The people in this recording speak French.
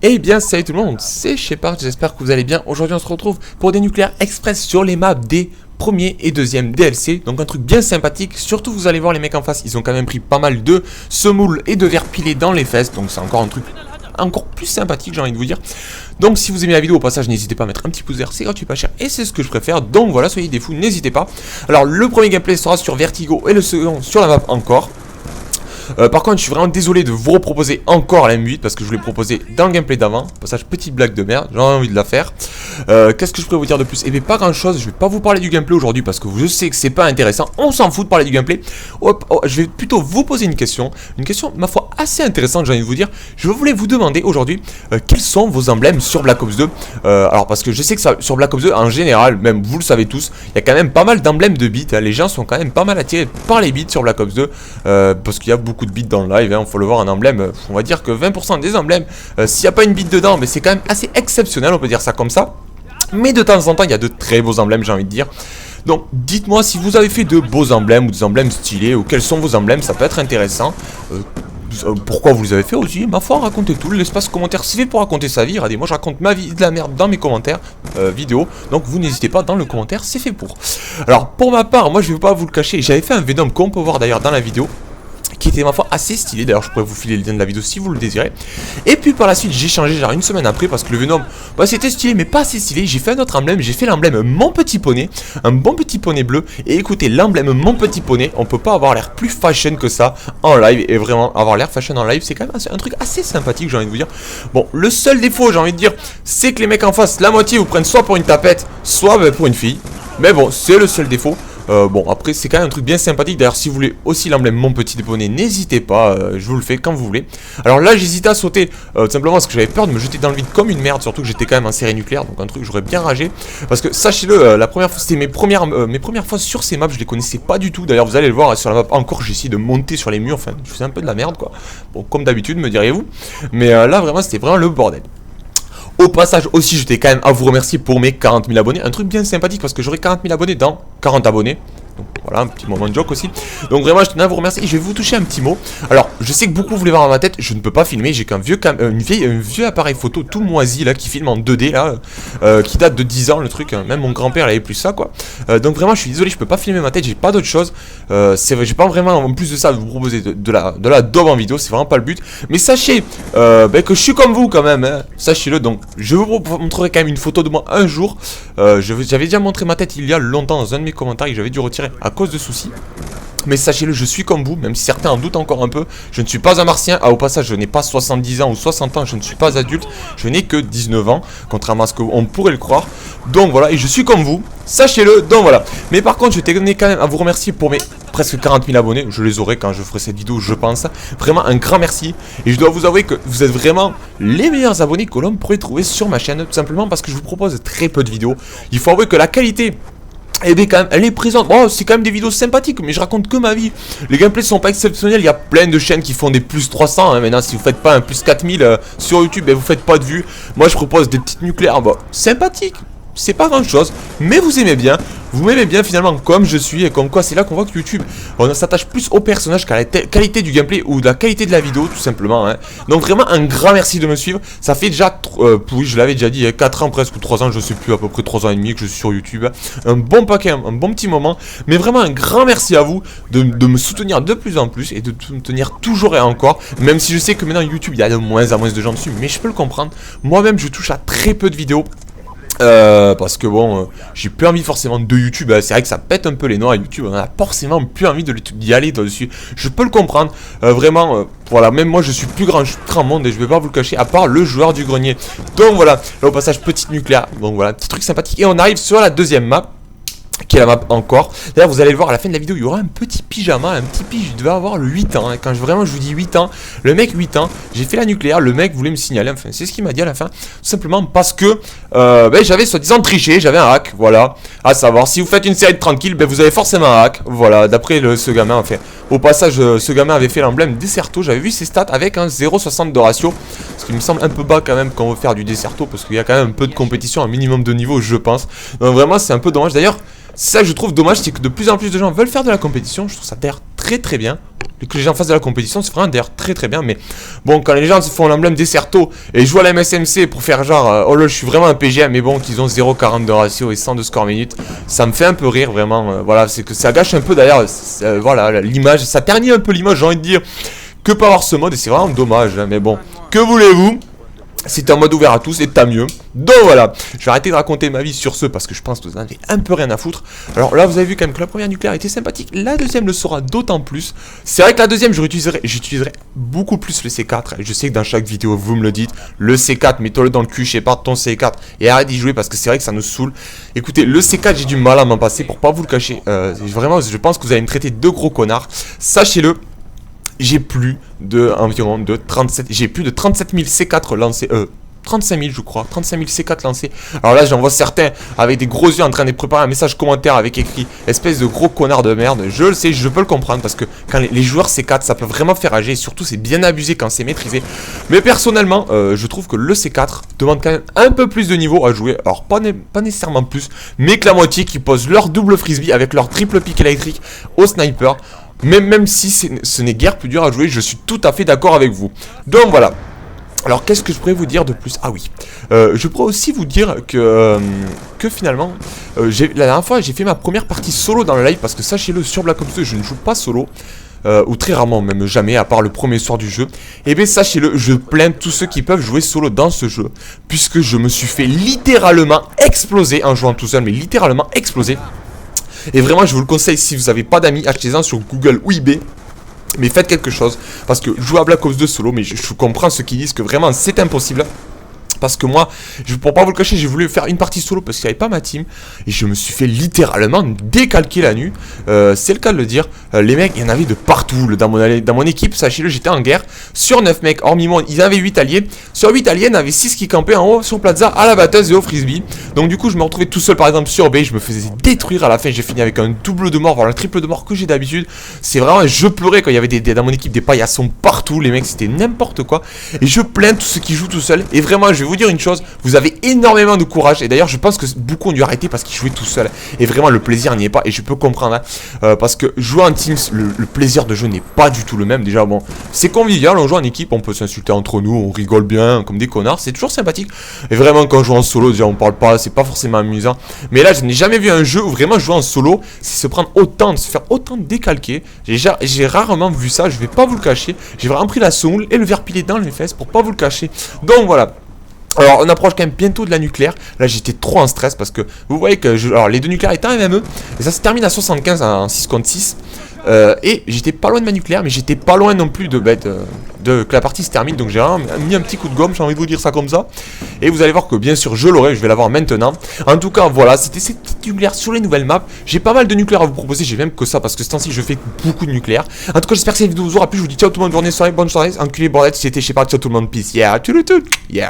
Eh bien salut tout le monde, c'est Shepard, j'espère que vous allez bien. Aujourd'hui on se retrouve pour des nucléaires express sur les maps des premier et deuxième DLC. Donc un truc bien sympathique, surtout vous allez voir les mecs en face, ils ont quand même pris pas mal de semoules et de verres pilés dans les fesses. Donc c'est encore un truc encore plus sympathique, j'ai envie de vous dire. Donc si vous aimez la vidéo, au passage n'hésitez pas à mettre un petit pouce vert, c'est gratuit pas cher et c'est ce que je préfère. Donc voilà, soyez des fous, n'hésitez pas. Alors le premier gameplay sera sur Vertigo et le second sur la map encore. Par contre je suis vraiment désolé de vous reproposer encore la M8 parce que je vous l'ai proposé dans le gameplay d'avant. Passage petite blague de merde, j'ai envie de la faire. Qu'est-ce que je pourrais vous dire de plus? Eh bien pas grand chose, je vais pas vous parler du gameplay aujourd'hui parce que je sais que c'est pas intéressant. On s'en fout de parler du gameplay. Je vais plutôt vous poser une question ma foi assez intéressante, j'ai envie de vous dire. Je voulais vous demander aujourd'hui quels sont vos emblèmes sur Black Ops 2. Alors parce que je sais que ça, sur Black Ops 2 en général, même vous le savez tous, il y a quand même pas mal d'emblèmes de bits, hein. Les gens sont quand même pas mal attirés par les bits sur Black Ops 2 parce qu'il y a beaucoup de bits dans le live, hein. Faut le voir, un emblème, on va dire que 20% des emblèmes, s'il n'y a pas une bite dedans, mais c'est quand même assez exceptionnel, on peut dire ça comme ça. Mais de temps en temps il y a de très beaux emblèmes, j'ai envie de dire. Donc dites-moi si vous avez fait de beaux emblèmes ou des emblèmes stylés, ou quels sont vos emblèmes, ça peut être intéressant. Pourquoi vous les avez fait aussi, ma foi, racontez tout. L'espace commentaire c'est fait pour raconter sa vie. Regardez, moi je raconte ma vie de la merde dans mes commentaires vidéo. Donc vous n'hésitez pas, dans le commentaire, c'est fait pour. Alors pour ma part, moi je vais pas vous le cacher, j'avais fait un Venom qu'on peut voir d'ailleurs dans la vidéo, qui était ma foi assez stylé. D'ailleurs je pourrais vous filer le lien de la vidéo si vous le désirez. Et puis par la suite j'ai changé genre une semaine après parce que le Venom, bah, c'était stylé mais pas assez stylé. J'ai fait un autre emblème, j'ai fait l'emblème Mon Petit Poney, un bon petit poney bleu. Et écoutez, l'emblème Mon Petit Poney, on peut pas avoir l'air plus fashion que ça en live. Et vraiment avoir l'air fashion en live c'est quand même un truc assez sympathique, j'ai envie de vous dire. Bon, le seul défaut, j'ai envie de dire, c'est que les mecs en face, la moitié vous prennent soit pour une tapette, soit bah, pour une fille. Mais bon, c'est le seul défaut. Bon après c'est quand même un truc bien sympathique. D'ailleurs si vous voulez aussi l'emblème Mon Petit Poney, n'hésitez pas, je vous le fais quand vous voulez. Alors là j'hésitais à sauter tout simplement parce que j'avais peur de me jeter dans le vide comme une merde. Surtout que j'étais quand même en série nucléaire, donc un truc j'aurais bien ragé. Parce que sachez-le, la première fois, c'était mes premières fois sur ces maps, je les connaissais pas du tout. D'ailleurs vous allez le voir sur la map encore, j'ai essayé de monter sur les murs, enfin je faisais un peu de la merde quoi. Bon comme d'habitude me diriez-vous. Mais là vraiment c'était vraiment le bordel. Au passage aussi, je tenais quand même à vous remercier pour mes 40 000 abonnés. Un truc bien sympathique parce que j'aurai 40 000 abonnés dans 40 abonnés. Donc voilà, un petit moment de joke aussi. Donc vraiment, je tenais à vous remercier et je vais vous toucher un petit mot. Alors, je sais que beaucoup voulaient voir ma tête, je ne peux pas filmer. J'ai qu'un vieux, vieux appareil photo tout moisi là qui filme en 2D là, qui date de 10 ans le truc. Hein. Même mon grand-père il avait plus ça quoi. Donc vraiment, je suis désolé, je peux pas filmer ma tête, j'ai pas d'autre chose. J'ai pas vraiment, en plus de ça, vous proposer de la daube en vidéo, c'est vraiment pas le but. Mais sachez que je suis comme vous quand même, hein. Sachez-le. Donc, je vous montrerai quand même une photo de moi un jour. J'avais déjà montré ma tête il y a longtemps dans un de mes commentaires et j'avais dû retirer à cause de soucis. Mais sachez-le, je suis comme vous, même si certains en doutent encore un peu. Je ne suis pas un martien. Ah, au passage, je n'ai pas 70 ans ou 60 ans, je ne suis pas adulte. Je n'ai que 19 ans, contrairement à ce qu'on pourrait le croire. Donc voilà, et je suis comme vous, sachez-le. Donc voilà. Mais par contre, je tenais quand même à vous remercier pour mes presque 40 000 abonnés. Je les aurai quand je ferai cette vidéo, je pense. Vraiment un grand merci. Et je dois vous avouer que vous êtes vraiment les meilleurs abonnés que l'on pourrait trouver sur ma chaîne. Tout simplement parce que je vous propose très peu de vidéos. Il faut avouer que la qualité, eh bien quand même, elle est présente. Bon, c'est quand même des vidéos sympathiques, mais je raconte que ma vie. Les gameplays sont pas exceptionnels. Il y a plein de chaînes qui font des plus 300. Hein. Maintenant, si vous faites pas un plus 4000 sur YouTube, et vous faites pas de vues. Moi, je propose des petites nucléaires. Bon, sympathiques. C'est pas grand chose, mais vous aimez bien. Vous m'aimez bien finalement comme je suis. Et comme quoi c'est là qu'on voit que YouTube, on s'attache plus au personnage qu'à la qualité du gameplay ou de la qualité de la vidéo tout simplement, hein. Donc vraiment un grand merci de me suivre. Ça fait déjà, oui je l'avais déjà dit, 4 ans presque ou 3 ans, je sais plus, à peu près 3 ans et demi que je suis sur YouTube. Un bon paquet, un bon petit moment. Mais vraiment un grand merci à vous de me soutenir de plus en plus et de me tenir toujours et encore. Même si je sais que maintenant YouTube il y a de moins en moins de gens dessus, mais je peux le comprendre. Moi-même je touche à très peu de vidéos. Parce que bon, j'ai plus envie forcément de YouTube. C'est vrai que ça pète un peu les noix à YouTube. On a forcément plus envie d'y aller dessus. Je peux le comprendre. Vraiment, voilà. Même moi, je suis plus grand monde et je vais pas vous le cacher. À part le joueur du grenier. Donc voilà. Là au passage, petite nucléaire. Donc voilà, petit truc sympathique. Et on arrive sur la deuxième map, qui est la map encore. D'ailleurs vous allez le voir à la fin de la vidéo, il y aura un petit pyjama, un petit pige, il devait avoir le 8 ans, hein. Quand je vous dis 8 ans, le mec 8 ans, j'ai fait la nucléaire, le mec voulait me signaler, enfin c'est ce qu'il m'a dit à la fin, tout simplement parce que j'avais soi-disant triché, j'avais un hack, voilà, à savoir, si vous faites une série de 30 kills, vous avez forcément un hack, voilà, d'après ce gamin, enfin, au passage, ce gamin avait fait l'emblème Desserto, j'avais vu ses stats avec un 0,60 de ratio, ce qui me semble un peu bas quand même quand on veut faire du Desserto, parce qu'il y a quand même un peu de compétition, un minimum de niveau, je pense, donc vraiment c'est un peu dommage, d'ailleurs. C'est ça que je trouve dommage, c'est que de plus en plus de gens veulent faire de la compétition. Je trouve ça d'ailleurs très très bien. Que les gens fassent de la compétition, c'est vraiment d'ailleurs très bien. Mais bon, quand les gens se font l'emblème des Certo et jouent à la MSMC pour faire genre oh là, je suis vraiment un PGM, mais bon, qu'ils ont 0,40 de ratio et 100 de score minute, ça me fait un peu rire vraiment. Voilà, c'est que ça gâche un peu d'ailleurs, voilà, l'image, ça ternit un peu l'image, j'ai envie de dire, que pas avoir ce mode et c'est vraiment dommage. Hein, mais bon, que voulez-vous? C'est un mode ouvert à tous et tant mieux. Donc voilà, je vais arrêter de raconter ma vie sur ce parce que je pense que vous en avez un peu rien à foutre. Alors là, vous avez vu quand même que la première nucléaire était sympathique. La deuxième le sera d'autant plus. C'est vrai que la deuxième, j'utiliserai beaucoup plus le C4. Je sais que dans chaque vidéo, vous me le dites. Le C4, mets-toi-le dans le cul, Shepard, ton C4. Et arrête d'y jouer parce que c'est vrai que ça nous saoule. Écoutez, le C4, j'ai du mal à m'en passer pour pas vous le cacher. Vraiment, je pense que vous allez me traiter de gros connards. Sachez-le. J'ai plus de environ de 37, j'ai plus de 37 000 C4 lancés, 35 000 je crois, 35 000 C4 lancés. Alors là j'en vois certains avec des gros yeux en train de préparer un message commentaire avec écrit espèce de gros connard de merde. Je le sais, je peux le comprendre parce que quand les joueurs C4 ça peut vraiment faire rager et surtout c'est bien abusé quand c'est maîtrisé. Mais personnellement je trouve que le C4 demande quand même un peu plus de niveau à jouer. Alors pas nécessairement plus, mais que la moitié qui pose leur double frisbee avec leur triple pic électrique au sniper. Même si ce n'est guère plus dur à jouer, je suis tout à fait d'accord avec vous. Donc voilà. Alors qu'est-ce que je pourrais vous dire de plus? Ah oui. Je pourrais aussi vous dire que finalement, la dernière fois j'ai fait ma première partie solo dans le live. Parce que sachez-le, sur Black Ops 2 je ne joue pas solo. Ou très rarement, même jamais, à part le premier soir du jeu. Et bien sachez-le, je plains tous ceux qui peuvent jouer solo dans ce jeu. Puisque je me suis fait littéralement exploser en jouant tout seul. Mais littéralement exploser. Et vraiment je vous le conseille, si vous n'avez pas d'amis, achetez-en sur Google ou eBay. Mais faites quelque chose, parce que jouer à Black Ops 2 solo, mais je comprends ceux qui disent que vraiment c'est impossible. Parce que moi, pour pas vous le cacher, j'ai voulu faire une partie solo parce qu'il n'y avait pas ma team. Et je me suis fait littéralement décalquer la nuit. C'est le cas de le dire. Les mecs, il y en avait de partout. Dans mon équipe, sachez-le, j'étais en guerre. Sur 9 mecs, hormis moi, ils avaient 8 alliés. Sur 8 alliés, il y en avait 6 qui campaient en haut sur Plaza, à la batteuse et au frisbee. Donc du coup, je me retrouvais tout seul par exemple sur B. Je me faisais détruire à la fin. J'ai fini avec un double de mort, voire un triple de mort que j'ai d'habitude. C'est vraiment, je pleurais quand il y avait dans mon équipe des paillassons partout. Les mecs, c'était n'importe quoi. Et je plains tous ceux qui jouent tout seul. Et vraiment, je vais vous dire une chose, vous avez énormément de courage. Et d'ailleurs, je pense que beaucoup ont dû arrêter parce qu'ils jouaient tout seul. Et vraiment, le plaisir n'y est pas. Et je peux comprendre. Hein, parce que jouer en team, le plaisir de jeu n'est pas du tout le même. Déjà, bon, c'est convivial. On joue en équipe, on peut s'insulter entre nous, on rigole bien comme des connards. C'est toujours sympathique. Et vraiment, quand on joue en solo, déjà, on parle pas. C'est pas forcément amusant. Mais là, je n'ai jamais vu un jeu où vraiment jouer en solo, c'est se prendre autant, de se faire autant décalquer. J'ai rarement vu ça. Je vais pas vous le cacher. J'ai vraiment pris la semoule et le verre pilé dans les fesses pour pas vous le cacher. Donc voilà. Alors on approche quand même bientôt de la nucléaire. Là j'étais trop en stress parce que vous voyez que alors les deux nucléaires étaient en MME. Et ça se termine à 75 en 6 contre 6. Et j'étais pas loin de ma nucléaire, mais j'étais pas loin non plus que la partie se termine. Donc j'ai vraiment mis un petit coup de gomme, j'ai envie de vous dire ça comme ça. Et vous allez voir que bien sûr je l'aurai, je vais l'avoir maintenant. En tout cas voilà, c'était cette petite nucléaire sur les nouvelles maps. J'ai pas mal de nucléaires à vous proposer, j'ai même que ça parce que ce temps-ci je fais beaucoup de nucléaires. En tout cas j'espère que cette vidéo vous aura plu, je vous dis ciao tout le monde, bonne soirée, enculé bordel, c'était Shepard, ciao tout le monde, peace, yeah, tout, yeah.